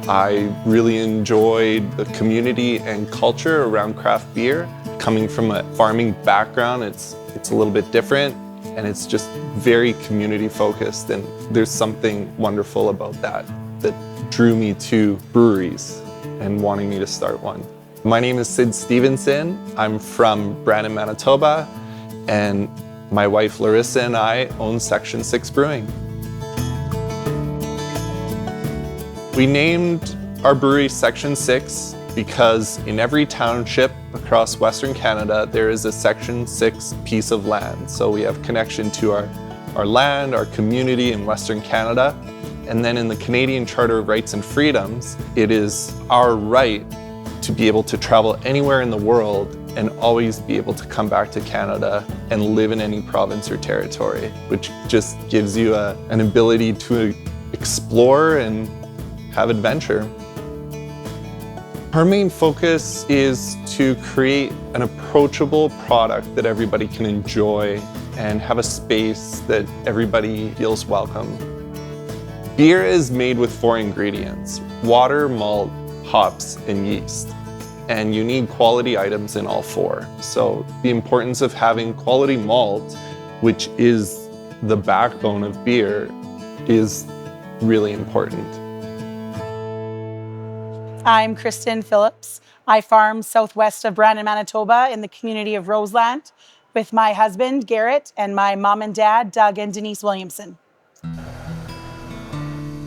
I really enjoyed the community and culture around craft beer. Coming from a farming background, it's a little bit different, and it's just very community focused, and there's something wonderful about that drew me to breweries and wanting me to start one. My name is Sid Stevenson. I'm from Brandon, Manitoba, and my wife Larissa and I own Section 6 Brewing. We named our brewery Section 6 because in every township across Western Canada, there is a Section 6 piece of land. So we have connection to our land, our community in Western Canada. And then in the Canadian Charter of Rights and Freedoms, it is our right to be able to travel anywhere in the world and always be able to come back to Canada and live in any province or territory, which just gives you an ability to explore and have adventure. Our main focus is to create an approachable product that everybody can enjoy and have a space that everybody feels welcome. Beer is made with 4 ingredients: water, malt, hops, and yeast. And you need quality items in all 4. So the importance of having quality malt, which is the backbone of beer, is really important. I'm Kristen Phillips. I farm southwest of Brandon, Manitoba in the community of Roseland with my husband, Garrett, and my mom and dad, Doug and Denise Williamson.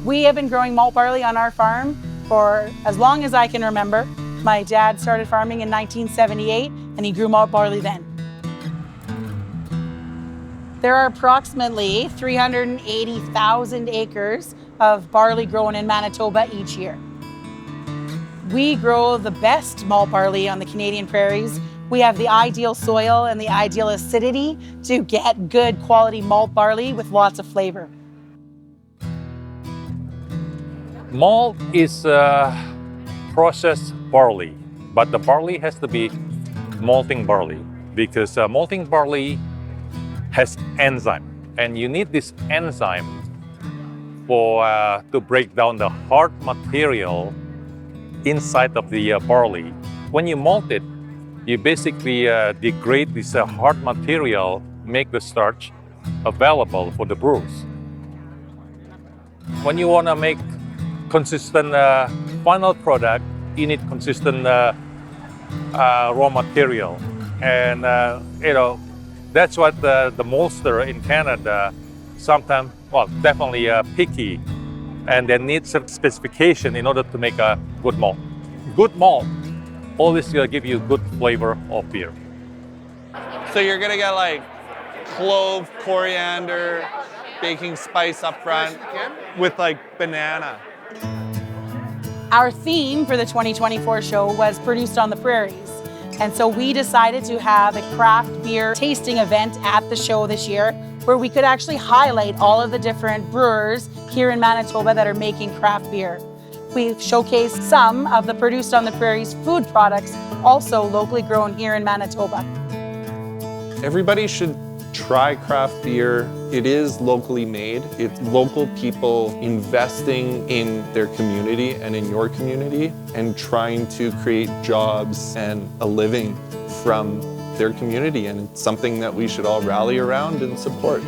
We have been growing malt barley on our farm for as long as I can remember. My dad started farming in 1978, and he grew malt barley then. There are approximately 380,000 acres of barley grown in Manitoba each year. We grow the best malt barley on the Canadian prairies. We have the ideal soil and the ideal acidity to get good quality malt barley with lots of flavor. Malt is processed barley, but the barley has to be malting barley because malting barley has enzyme, and you need this enzyme to break down the hard material inside of the barley. When you malt it, you basically degrade this hard material, make the starch available for the brewers. When you want to make consistent final product, you need consistent raw material, and that's what the maltster in Canada sometimes, definitely picky, and they need some specification in order to make a good malt. Good malt always give you good flavor of beer. So you're gonna get like clove, coriander, baking spice up front with like banana. Our theme for the 2024 show was Produced on the Prairies. And so we decided to have a craft beer tasting event at the show this year where we could actually highlight all of the different brewers here in Manitoba that are making craft beer. We've showcased some of the Produced on the Prairies food products, also locally grown here in Manitoba. Everybody should try craft beer. It is locally made. It's local people investing in their community and in your community and trying to create jobs and a living from their community. And it's something that we should all rally around and support.